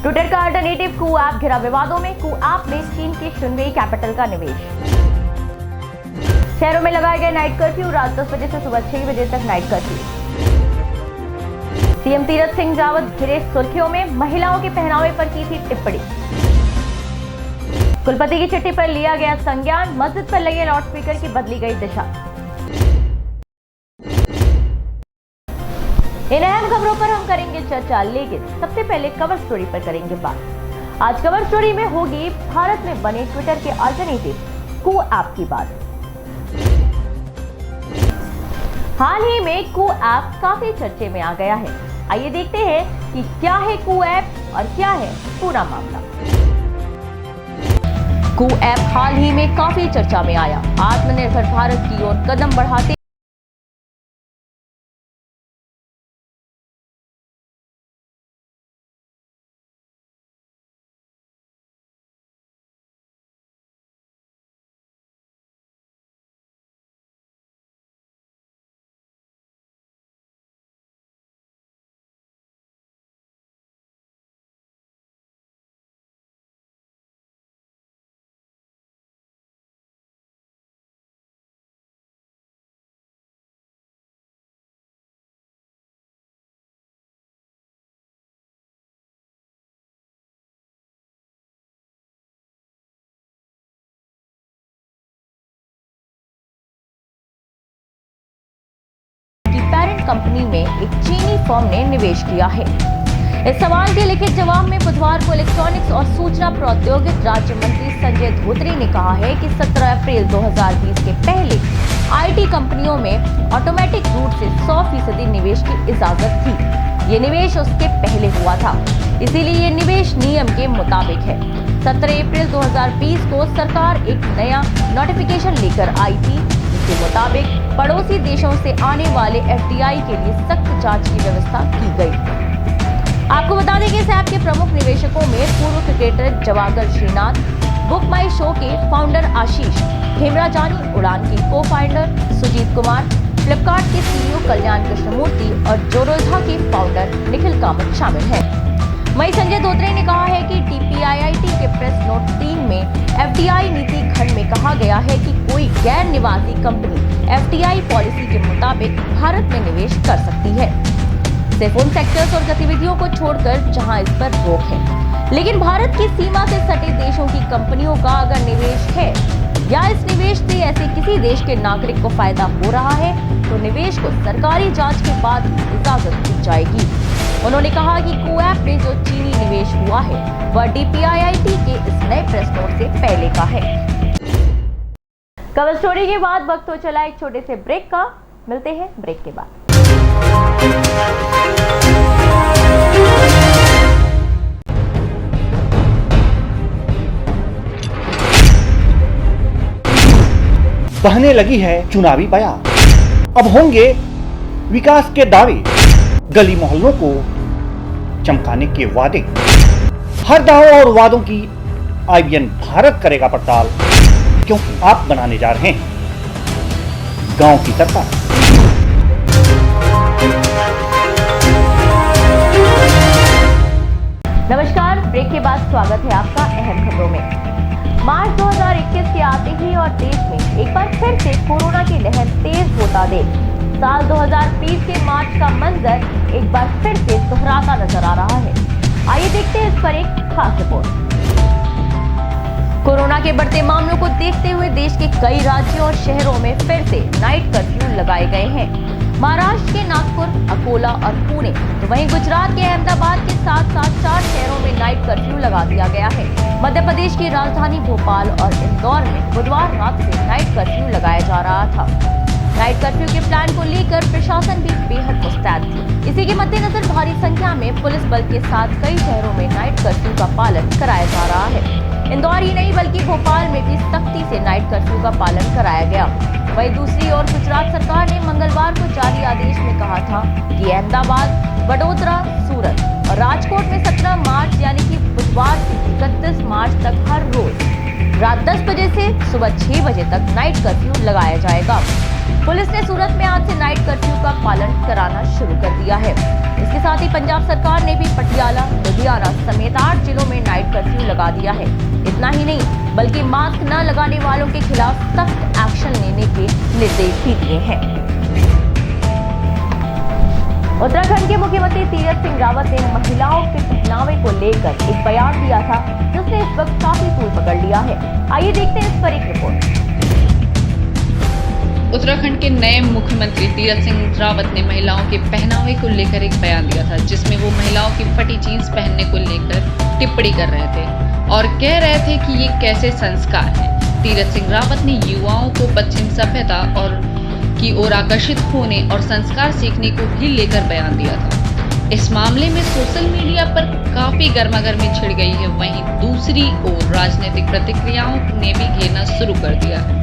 Twitter का alternative कू app घिरा विवादों में। कू ऐप में चीन की शिनवेई कैपिटल का निवेश। शहरों में लगाए गए नाइट कर्फ्यू। रात 10 बजे से सुबह 6 बजे तक night curfew. CM Tirath Singh Rawat घिरे सुर्खियों में। महिलाओं के पहनावे पर की थी टिप्पणी। कुलपति की चिट्ठी पर लिया गया संज्ञान। मस्जिद पर लगे लाउडस्पीकर की बदली गई दिशा। इन अहम खबरों पर हम करेंगे चर्चा, लेकिन सबसे पहले कवर स्टोरी पर करेंगे बात। आज कवर स्टोरी में होगी भारत में बने ट्विटर के अल्टरनेटिव कू ऐप की बात। हाल ही में कू ऐप काफी चर्चे में आ गया है। आइए देखते हैं कि क्या है कू ऐप और क्या है पूरा मामला। कू ऐप हाल ही में काफी चर्चा में आया। आत्मनिर्भर भारत की ओर कदम बढ़ाते कंपनी में एक चीनी फर्म ने निवेश किया है। इस सवाल के लिखित जवाब में बुधवार को इलेक्ट्रॉनिक्स और सूचना प्रौद्योगिकी राज्य मंत्री संजय धोत्रे ने कहा है कि 17 अप्रैल 2020 के पहले आईटी कंपनियों में ऑटोमेटिक रूट से 100% निवेश की इजाजत थी। ये निवेश उसके पहले हुआ था, इसीलिए ये निवेश नियम के मुताबिक है। 17 अप्रैल 2020 को सरकार एक नया नोटिफिकेशन लेकर आई थी, जिसके मुताबिक पड़ोसी देशों से आने वाले एफडीआई के लिए सख्त जांच की व्यवस्था की गई। आपको बता दें कि इस ऐप के प्रमुख निवेशकों में पूर्व क्रिकेटर जवाहर श्रीनाथ, बुक माई शो के फाउंडर आशीष, हेमराजानी उड़ान की को फाउंडर सुजीत कुमार, फ्लिपकार्ट के सीईओ कल्याण कृष्णमूर्ति और जोरोधा के फाउंडर निखिल कामत शामिल हैं। वहीं संजय धोत्रे ने कहा है कि टीपीआईआईटी के प्रेस नोट 3 में एफडीआई नीति खंड में कहा गया है कि कोई गैर निवासी कंपनी एफडीआई पॉलिसी के मुताबिक भारत में निवेश कर सकती है, सिर्फ उन सेक्टर्स और गतिविधियों को छोड़कर जहां इस पर रोक है। लेकिन भारत की सीमा से सटे देशों की कंपनियों का अगर निवेश है या इस निवेश से ऐसे किसी देश के नागरिक को फायदा हो रहा है तो निवेश को सरकारी जांच के बाद इजाजत दी जाएगी। उन्होंने कहा कि कू ऐप में जो चीनी निवेश हुआ है वह डीपीआईआईटी के इस नए प्रेस नोट से पहले का है। कवर स्टोरी के बाद वक्त हो चला एक छोटे से ब्रेक का। मिलते हैं ब्रेक के बाद। बहने लगी है चुनावी बयान। अब होंगे विकास के दावे, गली मोहल्लों को चमकाने के वादे। हर दावों और वादों की आईबीएन भारत करेगा पड़ताल, क्योंकि आप बनाने जा रहे हैं गांव की सरकार। नमस्कार, ब्रेक के बाद स्वागत है आपका अहम खबरों में। मार्च 2021 के आते ही और देश में एक बार फिर से कोरोना की लहर तेज होता देख साल 2020 के मार्च का मंजर एक बार फिर से दोहराता नजर आ रहा है। आइए देखते हैं इस पर एक खास रिपोर्ट। कोरोना के बढ़ते मामलों को देखते हुए देश के कई राज्यों और शहरों में फिर से नाइट कर्फ्यू लगाए गए हैं। महाराष्ट्र के नागपुर, अकोला और पुणे, तो वहीं गुजरात के अहमदाबाद के साथ साथ 4 शहरों में नाइट कर्फ्यू लगा दिया गया है। मध्य प्रदेश की राजधानी भोपाल और इंदौर में बुधवार रात से नाइट कर्फ्यू लगाया जा रहा था। नाइट कर्फ्यू के प्लान को लेकर प्रशासन भी बेहद मुस्तैद थी। इसी के मद्देनजर भारी संख्या में पुलिस बल के साथ कई शहरों में नाइट कर्फ्यू का पालन कराया जा रहा है। इंदौर ही नहीं बल्कि भोपाल में भी सख्ती से नाइट कर्फ्यू का पालन कराया गया। वहीं दूसरी ओर गुजरात सरकार ने मंगलवार को जारी आदेश में कहा था कि अहमदाबाद, वडोदरा, सूरत और राजकोट में 17 मार्च यानी कि बुधवार से 31 मार्च तक हर रोज रात 10 बजे से सुबह 6 बजे तक नाइट कर्फ्यू लगाया जाएगा। पुलिस ने सूरत में आज से नाइट कर्फ्यू का पालन कराना शुरू कर दिया है। इसके साथ ही पंजाब सरकार ने भी पटियाला, लुधियाना समेत 8 लगा दिया है। इतना ही नहीं बल्कि मास्क न लगाने वालों के खिलाफ सख्त एक्शन लेने के निर्देश भी दिए हैं। उत्तराखंड के मुख्यमंत्री तीरथ सिंह रावत ने महिलाओं के पहनावे को लेकर एक बयान दिया था, जिसने इस वक्त काफी तूल पकड़ लिया है। आइए देखते हैं इस पर एक रिपोर्ट। उत्तराखंड के नए मुख्यमंत्री तीरथ सिंह रावत ने महिलाओं के पहनावे को लेकर एक बयान दिया था, जिसमें वो महिलाओं की फटी जीन्स पहनने को लेकर टिप्पणी कर रहे थे और कह रहे थे कि ये कैसे संस्कार है। तीरथ सिंह रावत ने युवाओं को पश्चिम सभ्यता और की ओर आकर्षित होने और संस्कार सीखने को भी लेकर बयान दिया था। इस मामले में सोशल मीडिया पर काफी गर्मागर्मी छिड़ गई है। वहीं दूसरी ओर राजनीतिक प्रतिक्रियाओं ने भी घेरना शुरू कर दिया है।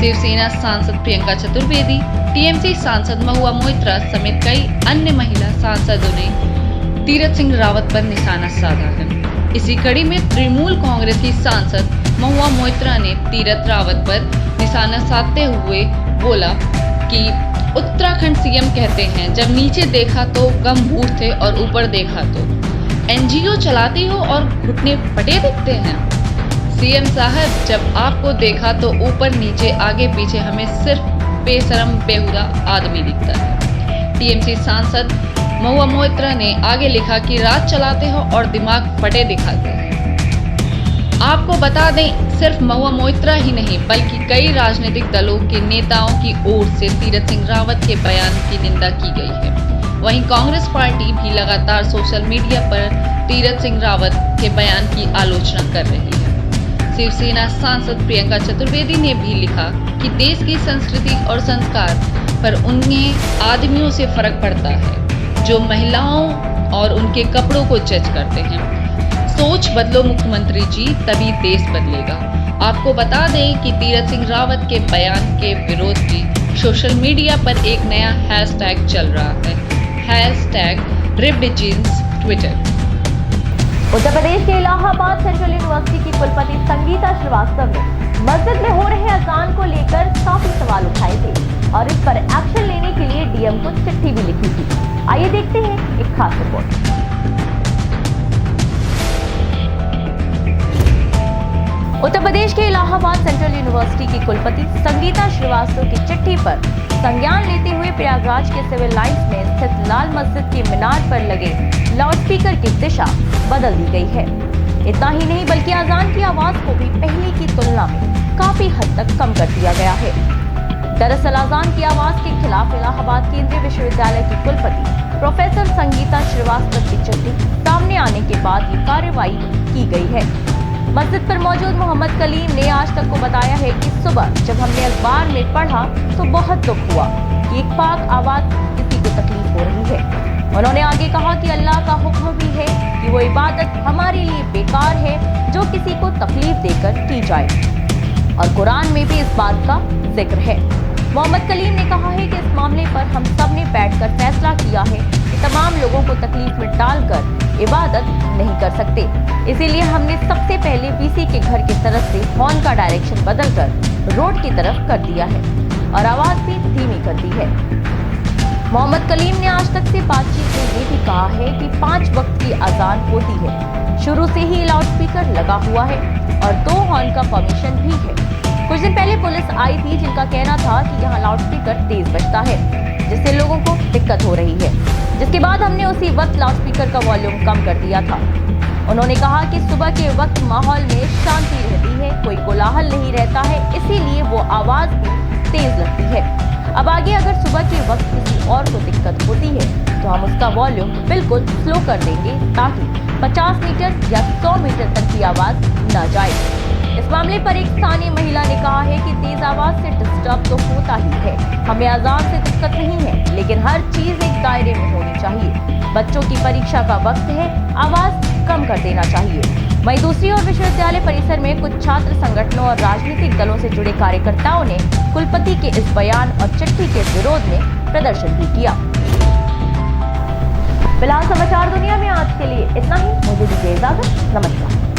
शिवसेना सांसद प्रियंका चतुर्वेदी, टीएमसी सांसद महुआ मोइत्रा समेत कई अन्य महिला सांसदों ने तीरथ सिंह रावत पर निशाना साधा है। इसी कड़ी में तृणमूल कांग्रेस की सांसद महुआ मोइत्रा ने तीरथ रावत पर निशाना साधते हुए बोला कि उत्तराखंड सीएम कहते हैं, जब नीचे देखा तो गंभीर थे और ऊपर देखा तो एनजीओ चलाते हो और घुटने फटे दिखते हैं। सीएम साहब, जब आपको देखा तो ऊपर नीचे आगे पीछे हमें सिर्फ बेशरम बेहुदा आदमी दिखता है। टीएमसी सांसद महुआ मोइत्रा ने आगे लिखा कि राज चलाते हो और दिमाग फटे दिखाते हैं। आपको बता दें, सिर्फ महुआ मोइत्रा ही नहीं बल्कि कई राजनीतिक दलों के नेताओं की ओर से तीरथ सिंह रावत के बयान की निंदा की गई है। वहीं कांग्रेस पार्टी भी लगातार सोशल मीडिया पर तीरथ सिंह रावत के बयान की आलोचना कर रही है। शिवसेना सांसद प्रियंका चतुर्वेदी ने भी लिखा कि देश की संस्कृति और संस्कार पर उन्हें आदमियों से फर्क पड़ता है जो महिलाओं और उनके कपड़ों को जज करते हैं। सोच बदलो मुख्यमंत्री जी, तभी देश बदलेगा। आपको बता दें कि तीरथ सिंह रावत के बयान के विरोध में सोशल मीडिया पर एक नया हैशटैग चल रहा है, #RippedJeansTwitter। उत्तर प्रदेश के इलाहाबाद सेंट्रल यूनिवर्सिटी की कुलपति संगीता श्रीवास्तव ने मस्जिद में हो रहे अजान को लेकर काफी सवाल उठाए थे और इस पर एक्शन लेने के लिए डीएम को चिट्ठी भी लिखी थी। आइए देखते हैं एक खास रिपोर्ट। उत्तर प्रदेश के इलाहाबाद सेंट्रल यूनिवर्सिटी की कुलपति संगीता श्रीवास्तव की चिट्ठी पर संज्ञान लेते हुए प्रयागराज के सिविल लाइंस में स्थित लाल मस्जिद के मीनार पर लगे लाउडस्पीकर की दिशा बदल दी गई है। इतना ही नहीं बल्कि अजान की आवाज को भी पहले की तुलना में काफी हद तक कम कर दिया गया है। दरअसल अजान की आवाज के खिलाफ इलाहाबाद केंद्रीय विश्वविद्यालय की कुलपति प्रोफेसर संगीता श्रीवास्तव की चिट्ठी सामने आने के बाद ये कार्रवाई की गई है। मस्जिद पर मौजूद मोहम्मद कलीम ने आज तक को बताया है कि सुबह जब हमने अखबार में पढ़ा तो बहुत दुख हुआ कि एक पाक आवाज किसी को तकलीफ हो रही है। उन्होंने आगे कहा कि अल्लाह का हुक्म भी है कि वो इबादत हमारे लिए बेकार है जो किसी को तकलीफ देकर की जाए, और कुरान में भी इस बात का जिक्र है। मोहम्मद कलीम ने कहा है कि इस मामले पर हम सब ने बैठकर फैसला किया है कि तमाम लोगों को तकलीफ में डालकर इबादत नहीं कर सकते, इसीलिए हमने सबसे पहले वीसी के घर की तरफ से हॉर्न का डायरेक्शन बदलकर रोड की तरफ कर दिया है और आवाज भी धीमी कर दी है। मोहम्मद कलीम ने आज तक से बातचीत में ये भी कहा है कि 5 वक्त की अजान होती है, शुरू से ही लाउडस्पीकर लगा हुआ है और 2 हॉर्न का परमिशन भी है। कुछ दिन पहले पुलिस आई थी जिनका कहना था कि यहाँ लाउडस्पीकर तेज बजता है जिससे लोगों को दिक्कत हो रही है, जिसके बाद हमने उसी वक्त लाउडस्पीकर का वॉल्यूम कम कर दिया था। उन्होंने कहा कि सुबह के वक्त माहौल में शांति रहती है, कोई कोलाहल नहीं रहता है, इसीलिए वो आवाज भी तेज लगती है। अब आगे अगर सुबह के वक्त किसी और को दिक्कत होती है तो हम उसका वॉल्यूम बिल्कुल स्लो कर देंगे ताकि 50 मीटर या 100 मीटर तक की आवाज न जाए। इस मामले पर एक स्थानीय महिला ने कहा है कि तेज आवाज से डिस्टर्ब तो होता ही है, हमें अजान से दिक्कत नहीं है, लेकिन हर चीज एक दायरे में होनी चाहिए। बच्चों की परीक्षा का वक्त है, आवाज कम कर देना चाहिए। वहीं दूसरी ओर विश्वविद्यालय परिसर में कुछ छात्र संगठनों और राजनीतिक दलों से जुड़े कार्यकर्ताओं ने कुलपति के इस बयान और चिट्ठी के विरोध में प्रदर्शन भी किया। फिलहाल समाचार दुनिया में आज के लिए इतना ही। मुझे दीजिए इजाजत। नमस्कार।